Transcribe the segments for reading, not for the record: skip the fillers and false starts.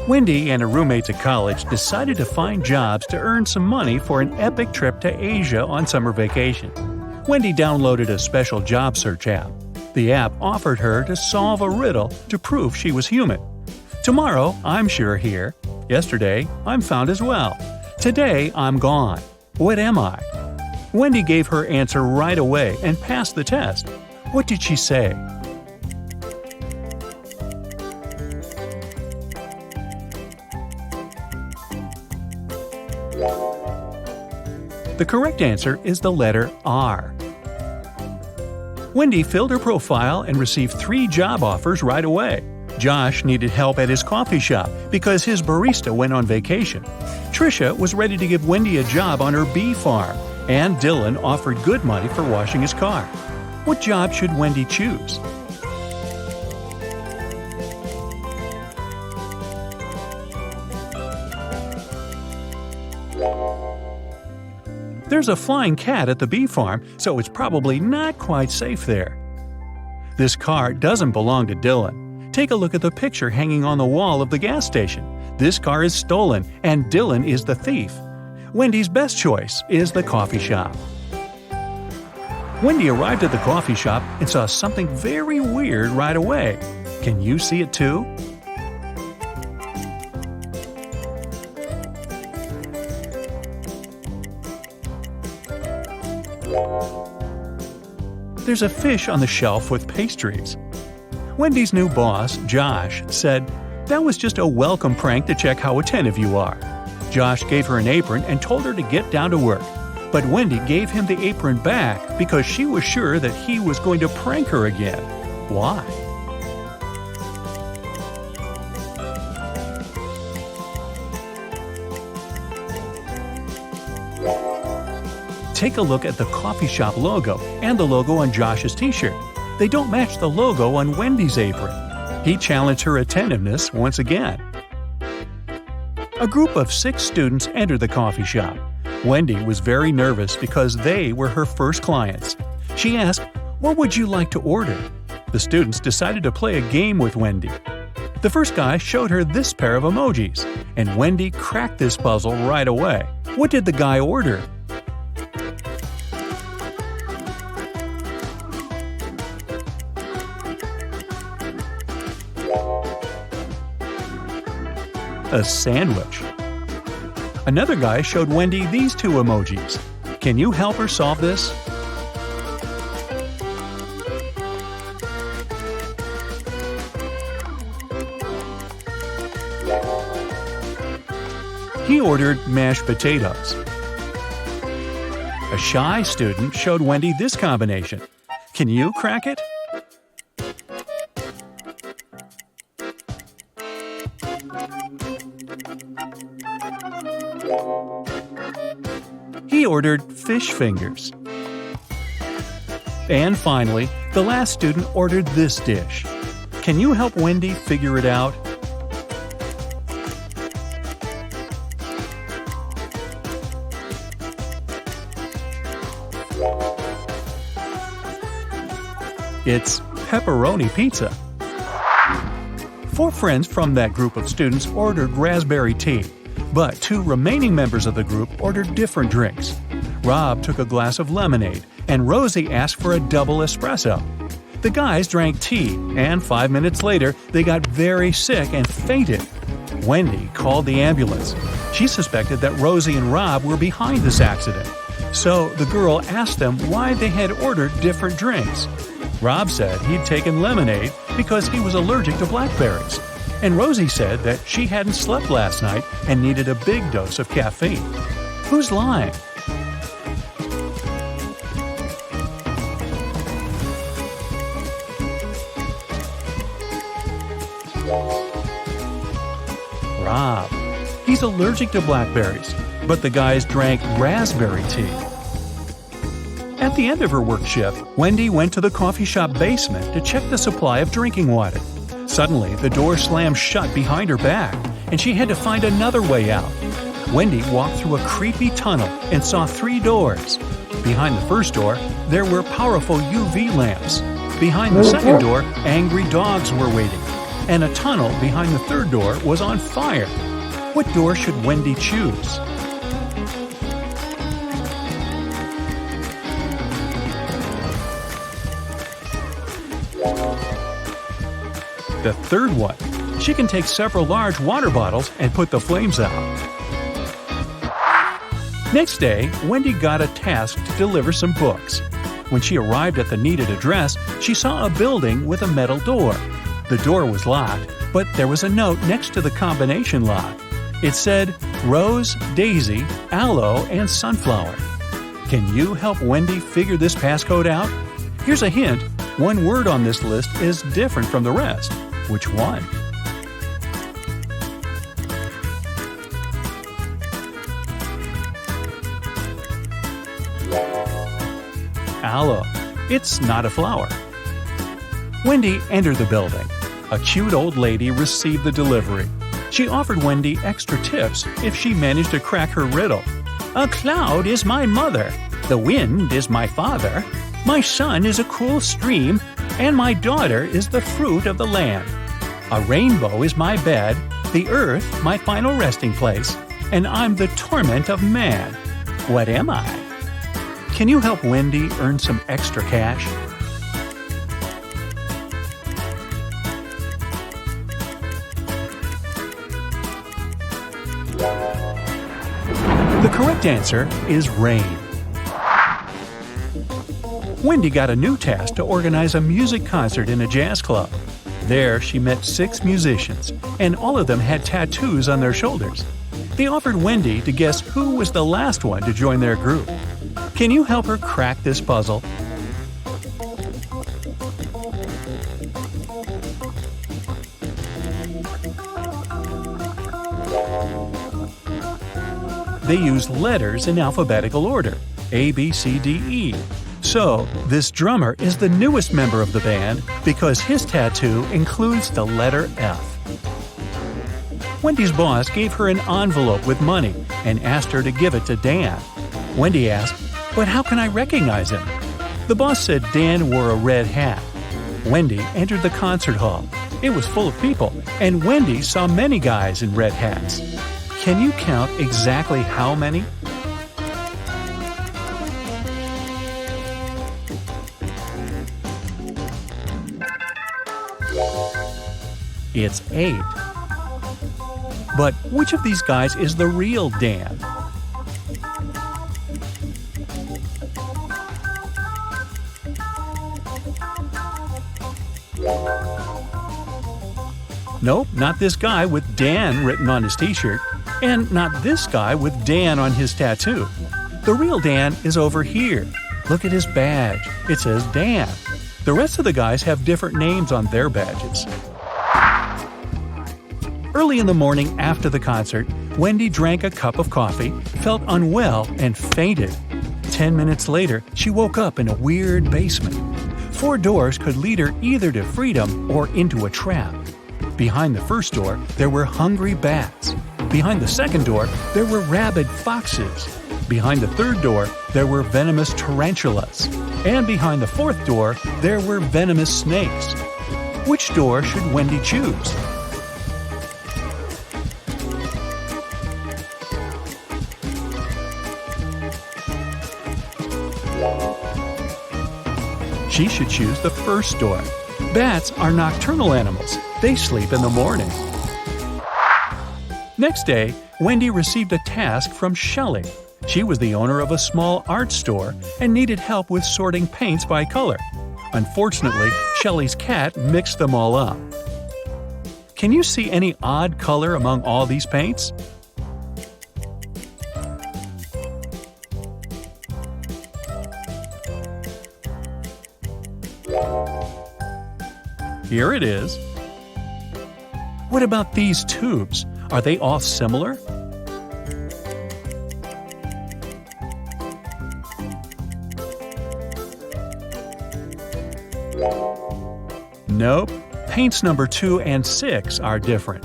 Wendy and her roommates at college decided to find jobs to earn some money for an epic trip to Asia on summer vacation. Wendy downloaded a special job search app. The app offered her to solve a riddle to prove she was human. Tomorrow, I'm sure here. Yesterday, I'm found as well. Today, I'm gone. What am I? Wendy gave her answer right away and passed the test. What did she say? The correct answer is the letter R. Wendy filled her profile and received 3 job offers right away. Josh needed help at his coffee shop because his barista went on vacation. Tricia was ready to give Wendy a job on her bee farm, and Dylan offered good money for washing his car. What job should Wendy choose? There's a flying cat at the bee farm, so it's probably not quite safe there. This car doesn't belong to Dylan. Take a look at the picture hanging on the wall of the gas station. This car is stolen, and Dylan is the thief. Wendy's best choice is the coffee shop. Wendy arrived at the coffee shop and saw something very weird right away. Can you see it too? There's a fish on the shelf with pastries. Wendy's new boss, Josh, said, "That was just a welcome prank to check how attentive you are." Josh gave her an apron and told her to get down to work. But Wendy gave him the apron back because she was sure that he was going to prank her again. Why? Take a look at the coffee shop logo and the logo on Josh's t-shirt. They don't match the logo on Wendy's apron. He challenged her attentiveness once again. A group of 6 students entered the coffee shop. Wendy was very nervous because they were her first clients. She asked, "What would you like to order?" The students decided to play a game with Wendy. The first guy showed her this pair of emojis, and Wendy cracked this puzzle right away. What did the guy order? A sandwich. Another guy showed Wendy these 2 emojis. Can you help her solve this? He ordered mashed potatoes. A shy student showed Wendy this combination. Can you crack it? He ordered fish fingers. And finally, the last student ordered this dish. Can you help Wendy figure it out? It's pepperoni pizza. 4 friends from that group of students ordered raspberry tea, but 2 remaining members of the group ordered different drinks. Rob took a glass of lemonade, and Rosie asked for a double espresso. The guys drank tea, and 5 minutes later, they got very sick and fainted. Wendy called the ambulance. She suspected that Rosie and Rob were behind this accident. So the girl asked them why they had ordered different drinks. Rob said he'd taken lemonade because he was allergic to blackberries. And Rosie said that she hadn't slept last night and needed a big dose of caffeine. Who's lying? Rob. He's allergic to blackberries, but the guys drank raspberry tea. At the end of her work shift, Wendy went to the coffee shop basement to check the supply of drinking water. Suddenly, the door slammed shut behind her back, and she had to find another way out. Wendy walked through a creepy tunnel and saw 3 doors. Behind the first door, there were powerful UV lamps. Behind the second door, angry dogs were waiting. and a tunnel behind the third door was on fire. What door should Wendy choose? The third one. She can take several large water bottles and put the flames out. Next day, Wendy got a task to deliver some books. When she arrived at the needed address, she saw a building with a metal door. The door was locked, but there was a note next to the combination lock. It said, Rose, Daisy, Aloe, and Sunflower. Can you help Wendy figure this passcode out? Here's a hint. One word on this list is different from the rest. Which one? Aloe. It's not a flower. Wendy entered the building. A cute old lady received the delivery. She offered Wendy extra tips if she managed to crack her riddle. A cloud is my mother. The wind is my father. My son is a cool stream, and my daughter is the fruit of the land. A rainbow is my bed, the earth my final resting place, and I'm the torment of man. What am I? Can you help Wendy earn some extra cash? The correct answer is rain. Wendy got a new task to organize a music concert in a jazz club. There, she met 6 musicians, and all of them had tattoos on their shoulders. They offered Wendy to guess who was the last one to join their group. Can you help her crack this puzzle? They use letters in alphabetical order, A, B, C, D, E. So, this drummer is the newest member of the band because his tattoo includes the letter F. Wendy's boss gave her an envelope with money and asked her to give it to Dan. Wendy asked, "But how can I recognize him?" The boss said Dan wore a red hat. Wendy entered the concert hall. It was full of people, and Wendy saw many guys in red hats. Can you count exactly how many? It's 8. But which of these guys is the real Dan? Nope, not this guy with Dan written on his t-shirt, and not this guy with Dan on his tattoo. The real Dan is over here. Look at his badge. It says Dan. The rest of the guys have different names on their badges. Early in the morning after the concert, Wendy drank a cup of coffee, felt unwell, and fainted. 10 minutes later, she woke up in a weird basement. 4 doors could lead her either to freedom or into a trap. Behind the first door, there were hungry bats. Behind the second door, there were rabid foxes. Behind the third door, there were venomous tarantulas. And behind the fourth door, there were venomous snakes. Which door should Wendy choose? She should choose the first door. Bats are nocturnal animals. They sleep in the morning. Next day, Wendy received a task from Shelley. She was the owner of a small art store and needed help with sorting paints by color. Unfortunately, Shelley's cat mixed them all up. Can you see any odd color among all these paints? Here it is. What about these tubes? Are they all similar? Nope. Paints number 2 and 6 are different.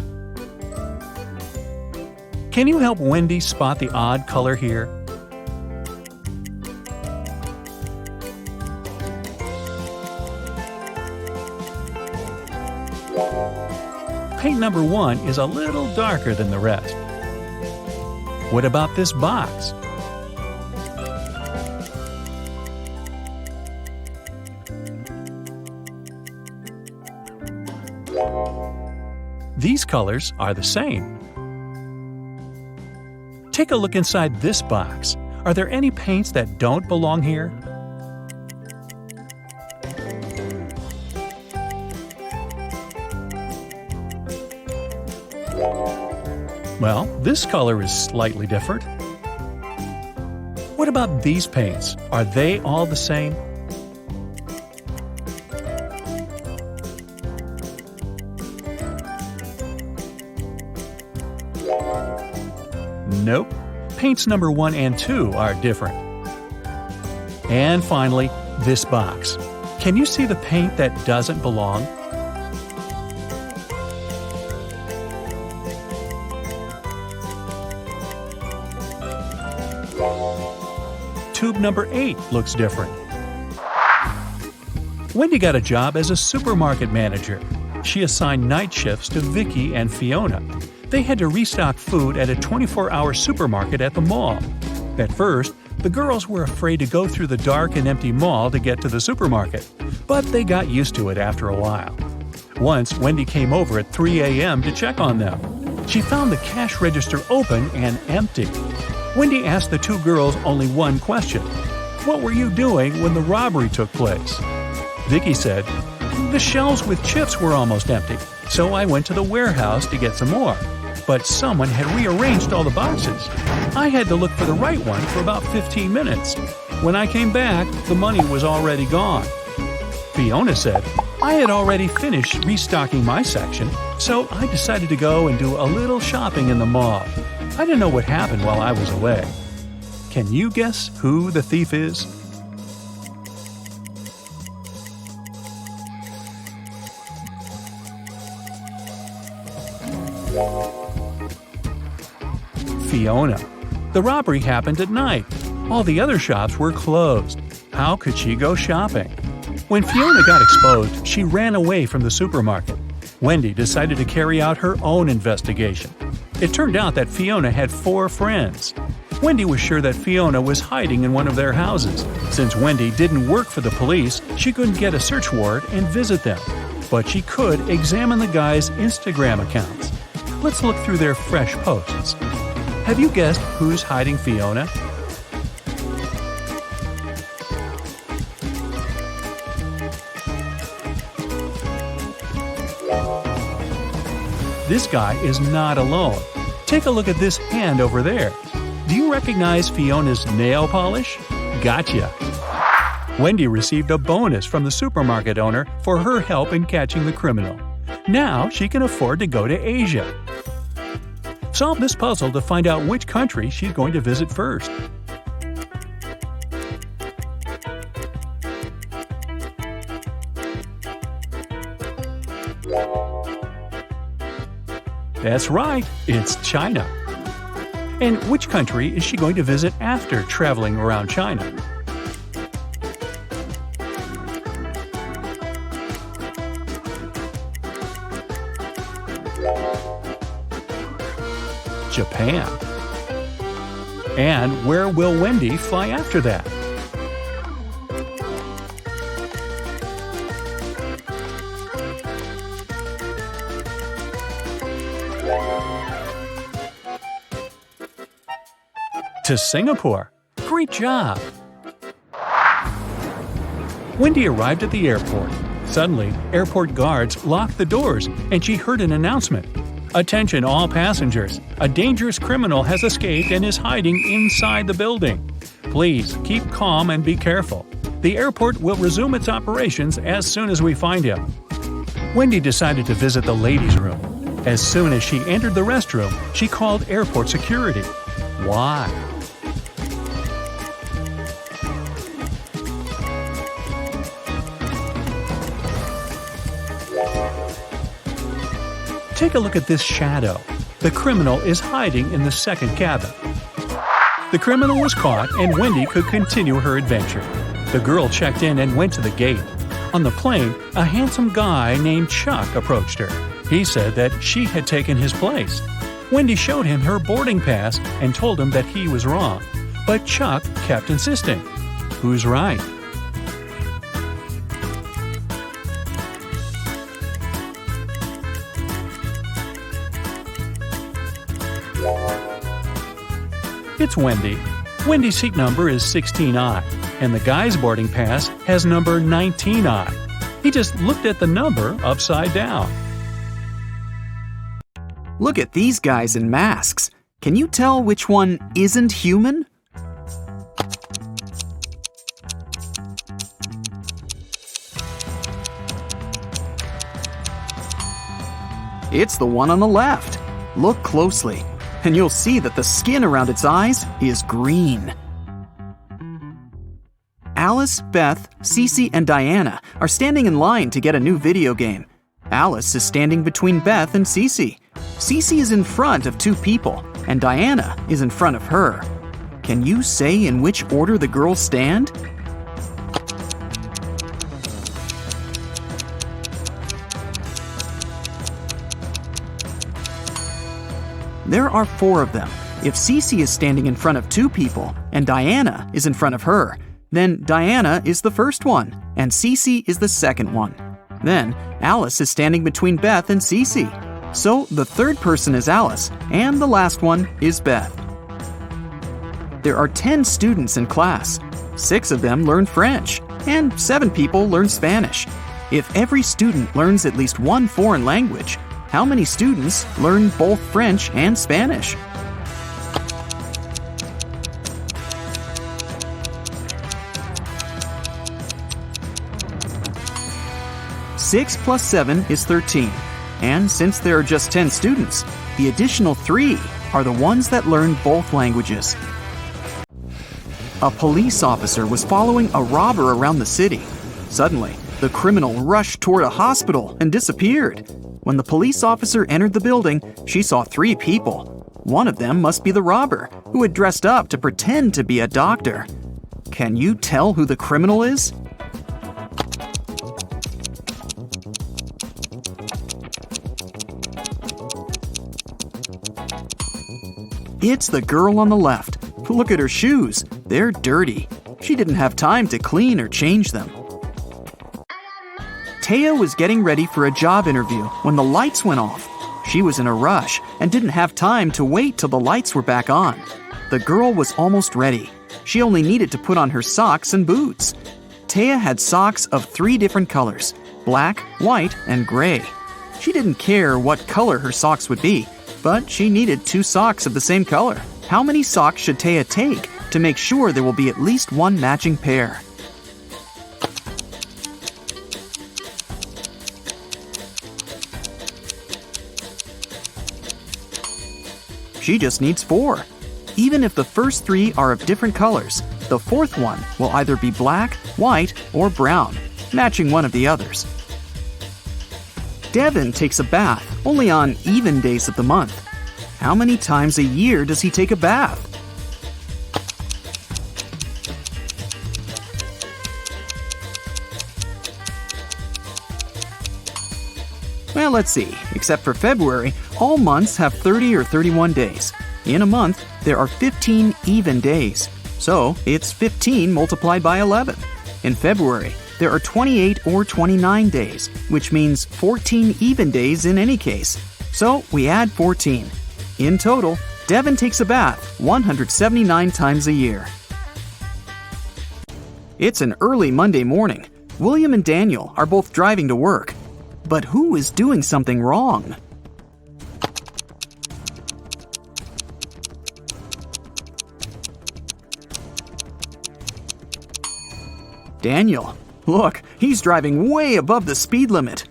Can you help Wendy spot the odd color here? paint number 1 is a little darker than the rest. What about this box? These colors are the same. Take a look inside this box. Are there any paints that don't belong here? Well, this color is slightly different. What about these paints? Are they all the same? Nope. Paints number 1 and 2 are different. And finally, this box. Can you see the paint that doesn't belong? Tube number 8 looks different. Wendy got a job as a supermarket manager. She assigned night shifts to Vicky and Fiona. They had to restock food at a 24-hour supermarket at the mall. At first, the girls were afraid to go through the dark and empty mall to get to the supermarket, but they got used to it after a while. Once, Wendy came over at 3 a.m. to check on them. She found the cash register open and empty. Wendy asked the 2 girls only one question. What were you doing when the robbery took place? Vicky said, the shelves with chips were almost empty, so I went to the warehouse to get some more. But someone had rearranged all the boxes. I had to look for the right one for about 15 minutes. When I came back, the money was already gone. Fiona said, I had already finished restocking my section, so I decided to go and do a little shopping in the mall. I didn't know what happened while I was away. Can you guess who the thief is? Fiona. The robbery happened at night. All the other shops were closed. How could she go shopping? When Fiona got exposed, she ran away from the supermarket. Wendy decided to carry out her own investigation. It turned out that Fiona had 4 friends. Wendy was sure that Fiona was hiding in one of their houses. Since Wendy didn't work for the police, she couldn't get a search warrant and visit them. But she could examine the guys' Instagram accounts. Let's look through their fresh posts. Have you guessed who's hiding Fiona? This guy is not alone. Take a look at this hand over there. Do you recognize Fiona's nail polish? Gotcha! Wendy received a bonus from the supermarket owner for her help in catching the criminal. Now she can afford to go to Asia. Solve this puzzle to find out which country she's going to visit first. That's right, it's China. And which country is she going to visit after traveling around China? Japan. And where will Wendy fly after that? To Singapore. Great job! Wendy arrived at the airport. Suddenly, airport guards locked the doors and she heard an announcement. Attention all passengers! A dangerous criminal has escaped and is hiding inside the building. Please keep calm and be careful. The airport will resume its operations as soon as we find him. Wendy decided to visit the ladies' room. As soon as she entered the restroom, she called airport security. Why? Take a look at this shadow. The criminal is hiding in the second cabin. The criminal was caught and Wendy could continue her adventure. The girl checked in and went to the gate. On the plane, a handsome guy named Chuck approached her. He said that she had taken his place. Wendy showed him her boarding pass and told him that he was wrong. But Chuck kept insisting. Who's right? It's Wendy. Wendy's seat number is 16I, and the guy's boarding pass has number 19I. He just looked at the number upside down. Look at these guys in masks. Can you tell which one isn't human? It's the one on the left. Look closely, and you'll see that the skin around its eyes is green. Alice, Beth, Cece, and Diana are standing in line to get a new video game. Alice is standing between Beth and Cece. Cece is in front of two people, and Diana is in front of her. Can you say in which order the girls stand? There are four of them. If Cece is standing in front of two people and Diana is in front of her, then Diana is the first one and Cece is the second one. Then Alice is standing between Beth and Cece. So the third person is Alice and the last one is Beth. There are 10 students in class. 6 of them learn French and 7 people learn Spanish. If every student learns at least one foreign language, how many students learn both French and Spanish? Six plus 7 is 13. And since there are just 10 students, the additional 3 are the ones that learn both languages. A police officer was following a robber around the city. Suddenly, the criminal rushed toward a hospital and disappeared. When the police officer entered the building, she saw 3 people. One of them must be the robber, who had dressed up to pretend to be a doctor. Can you tell who the criminal is? It's the girl on the left. Look at her shoes. They're dirty. She didn't have time to clean or change them. Taya was getting ready for a job interview when the lights went off. She was in a rush and didn't have time to wait till the lights were back on. The girl was almost ready. She only needed to put on her socks and boots. Taya had socks of 3 different colors: black, white, and gray. She didn't care what color her socks would be, but she needed 2 socks of the same color. How many socks should Taya take to make sure there will be at least one matching pair? She just needs 4. Even if the first 3 are of different colors, the fourth one will either be black, white, or brown, matching one of the others. Devin takes a bath only on even days of the month. How many times a year does he take a bath? Well, let's see. Except for February, all months have 30 or 31 days. In a month, there are 15 even days. So, it's 15 multiplied by 11. In February, there are 28 or 29 days, which means 14 even days in any case. So, we add 14. In total, Devin takes a bath 179 times a year. It's an early Monday morning. William and Daniel are both driving to work. But who is doing something wrong? Daniel, look, he's driving way above the speed limit.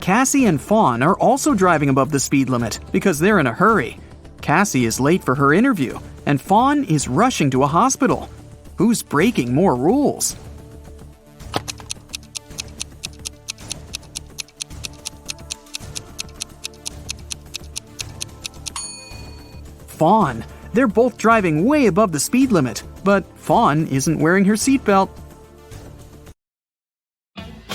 Cassie and Fawn are also driving above the speed limit because they're in a hurry. Cassie is late for her interview, and Fawn is rushing to a hospital. Who's breaking more rules? Fawn. They're both driving way above the speed limit, but Fawn isn't wearing her seatbelt.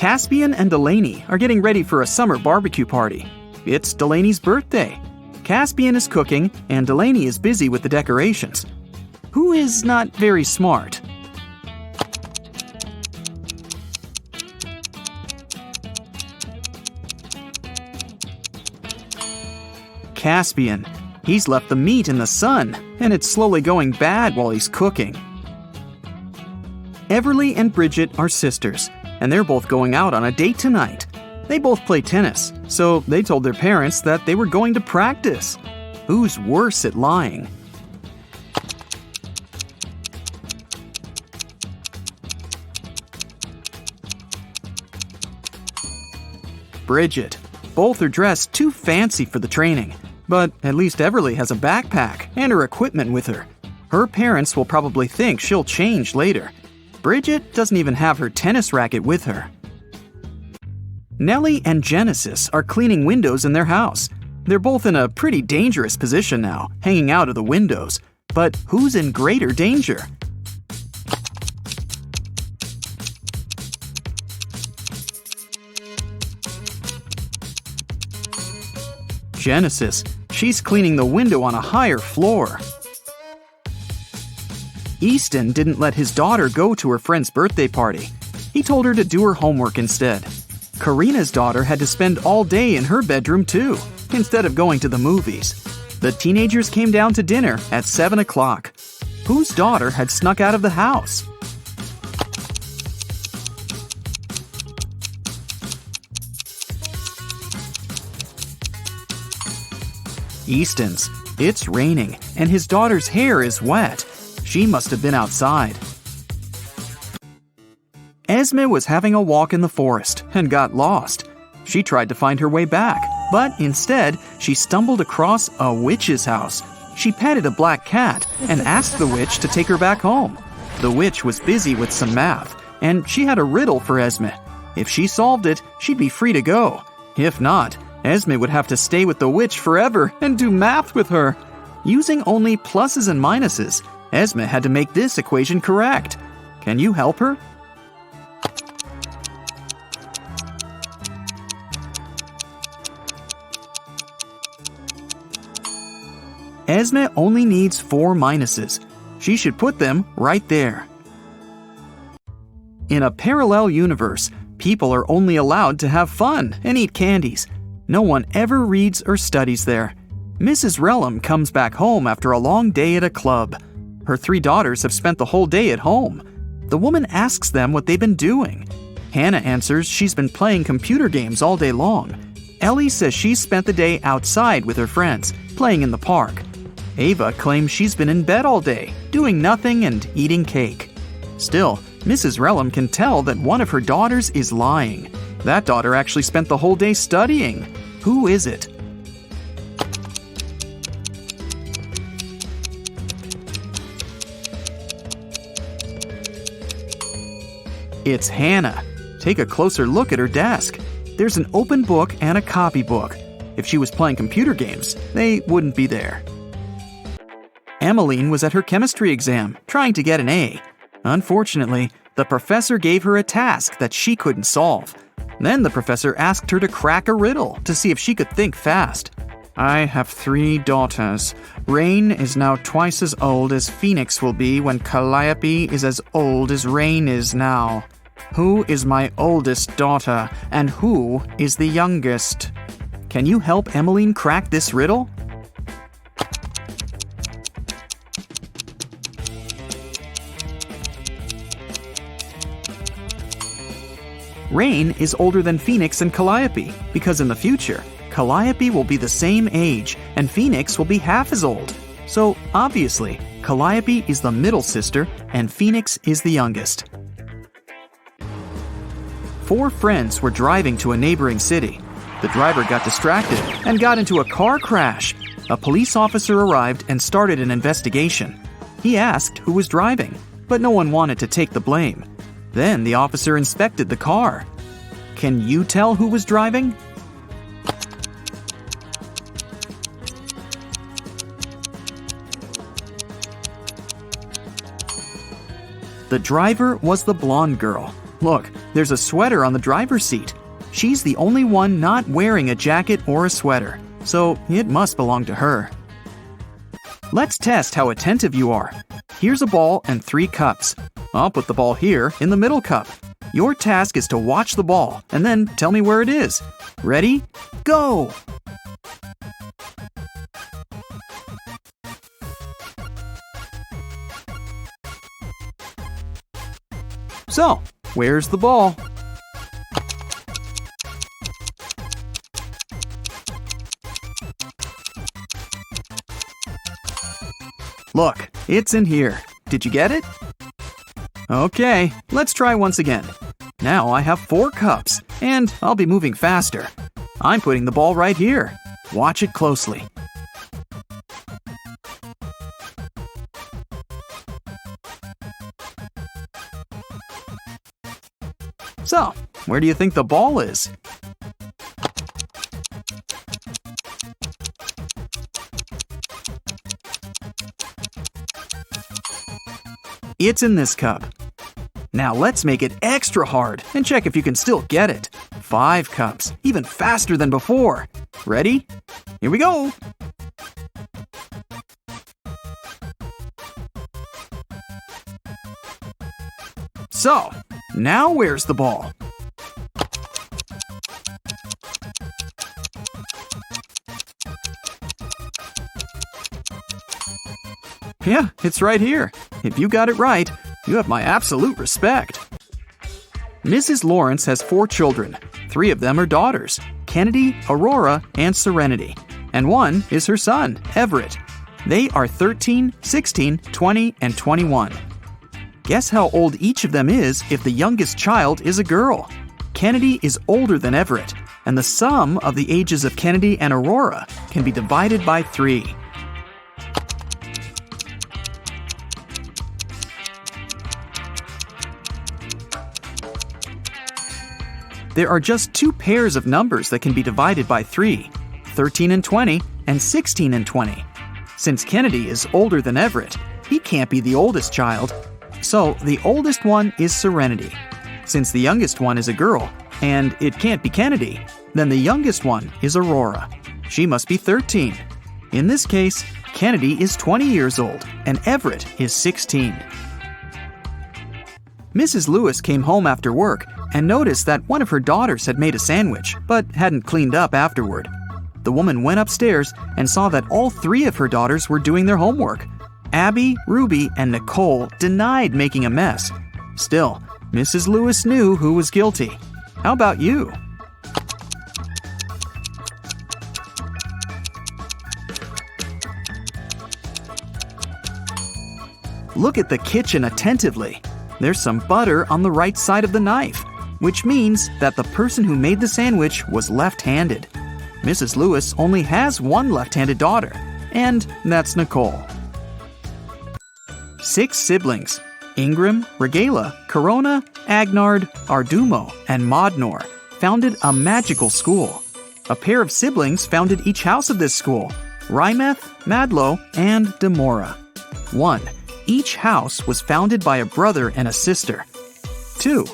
Caspian and Delaney are getting ready for a summer barbecue party. It's Delaney's birthday. Caspian is cooking, and Delaney is busy with the decorations. Who is not very smart? Caspian. He's left the meat in the sun, and it's slowly going bad while he's cooking. Everly and Bridget are sisters, and they're both going out on a date tonight. They both play tennis, so they told their parents that they were going to practice. Who's worse at lying? Bridget. Both are dressed too fancy for the training, but at least Everly has a backpack and her equipment with her. Her parents will probably think she'll change later. Bridget doesn't even have her tennis racket with her. Nellie and Genesis are cleaning windows in their house. They're both in a pretty dangerous position now, hanging out of the windows. But who's in greater danger? Genesis. She's cleaning the window on a higher floor. Easton didn't let his daughter go to her friend's birthday party. He told her to do her homework instead. Karina's daughter had to spend all day in her bedroom too, instead of going to the movies. The teenagers came down to dinner at 7 o'clock. Whose daughter had snuck out of the house? Easton's. It's raining, and his daughter's hair is wet. She must have been outside. Esme was having a walk in the forest and got lost. She tried to find her way back, but instead, she stumbled across a witch's house. She petted a black cat and asked the witch to take her back home. The witch was busy with some math, and she had a riddle for Esme. If she solved it, she'd be free to go. If not, Esme would have to stay with the witch forever and do math with her. Using only pluses and minuses, Esme had to make this equation correct. Can you help her? Esme only needs 4 minuses. She should put them right there. In a parallel universe, people are only allowed to have fun and eat candies. No one ever reads or studies there. Mrs. Relham comes back home after a long day at a club. Her 3 daughters have spent the whole day at home. The woman asks them what they've been doing. Hannah answers she's been playing computer games all day long. Ellie says she's spent the day outside with her friends, playing in the park. Ava claims she's been in bed all day, doing nothing and eating cake. Still, Mrs. Relham can tell that one of her daughters is lying. That daughter actually spent the whole day studying. Who is it? It's Hannah. Take a closer look at her desk. There's an open book and a copybook. If she was playing computer games, they wouldn't be there. Emmeline was at her chemistry exam, trying to get an A. Unfortunately, the professor gave her a task that she couldn't solve. Then the professor asked her to crack a riddle to see if she could think fast. I have 3 daughters. Rain is now twice as old as Phoenix will be when Calliope is as old as Rain is now. Who is my oldest daughter, and who is the youngest? Can you help Emmeline crack this riddle? Rain is older than Phoenix and Calliope, because in the future, Calliope will be the same age, and Phoenix will be half as old. So, obviously, Calliope is the middle sister, and Phoenix is the youngest. 4 friends were driving to a neighboring city. The driver got distracted and got into a car crash. A police officer arrived and started an investigation. He asked who was driving, but no one wanted to take the blame. Then the officer inspected the car. Can you tell who was driving? The driver was the blonde girl. Look, there's a sweater on the driver's seat. She's the only one not wearing a jacket or a sweater, so it must belong to her. Let's test how attentive you are. Here's a ball and 3 cups. I'll put the ball here in the middle cup. Your task is to watch the ball and then tell me where it is. Ready? Go! So, where's the ball? Look, it's in here. Did you get it? Okay, let's try once again. Now I have 4 cups, and I'll be moving faster. I'm putting the ball right here. Watch it closely. So, where do you think the ball is? It's in this cup. Now let's make it extra hard and check if you can still get it. 5 cups, even faster than before. Ready? Here we go! So, now where's the ball? Yeah, it's right here. If you got it right, you have my absolute respect. Mrs. Lawrence has 4 children. 3 of them are daughters, Kennedy, Aurora, and Serenity. And 1 is her son, Everett. They are 13, 16, 20, and 21. Guess how old each of them is if the youngest child is a girl. Kennedy is older than Everett, and the sum of the ages of Kennedy and Aurora can be divided by 3. There are just 2 pairs of numbers that can be divided by 3, 13 and 20, and 16 and 20. Since Kennedy is older than Everett, he can't be the oldest child. So the oldest one is Serenity. Since the youngest one is a girl, and it can't be Kennedy, then the youngest one is Aurora. She must be 13. In this case, Kennedy is 20 years old, and Everett is 16. Mrs. Lewis came home after work and noticed that one of her daughters had made a sandwich, but hadn't cleaned up afterward. The woman went upstairs and saw that all 3 of her daughters were doing their homework. Abby, Ruby, and Nicole denied making a mess. Still, Mrs. Lewis knew who was guilty. How about you? Look at the kitchen attentively. There's some butter on the right side of the knife, which means that the person who made the sandwich was left-handed. Mrs. Lewis only has 1 left-handed daughter, and that's Nicole. 6 siblings, Ingram, Regala, Corona, Agnard, Ardumo, and Modnor, founded a magical school. A pair of siblings founded each house of this school, Rymeth, Madlo, and Demora. 1. Each house was founded by a brother and a sister. 2.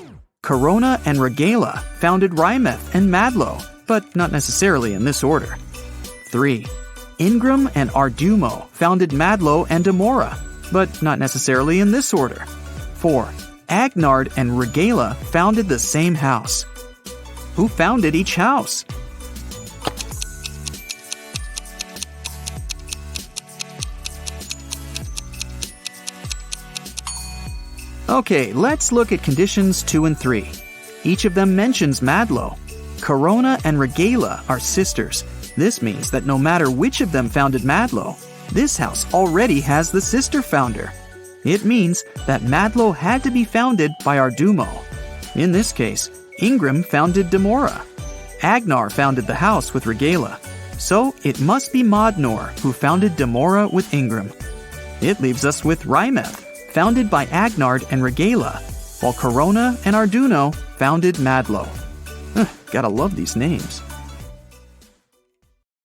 Corona and Regala founded Rymeth and Madlo, but not necessarily in this order. 3. Ingram and Ardumo founded Madlo and Demora, but not necessarily in this order. 4. Agnard and Regala founded the same house. Who founded each house? Okay, let's look at conditions 2 and 3. Each of them mentions Madlo. Corona and Regala are sisters. This means that no matter which of them founded Madlo, this house already has the sister founder. It means that Madlo had to be founded by Ardumo. In this case, Ingram founded Demora. Agnar founded the house with Regala. So it must be Modnor who founded Demora with Ingram. It leaves us with Rymeth, founded by Agnard and Regala, while Corona and Arduino founded Madlo. Gotta love these names.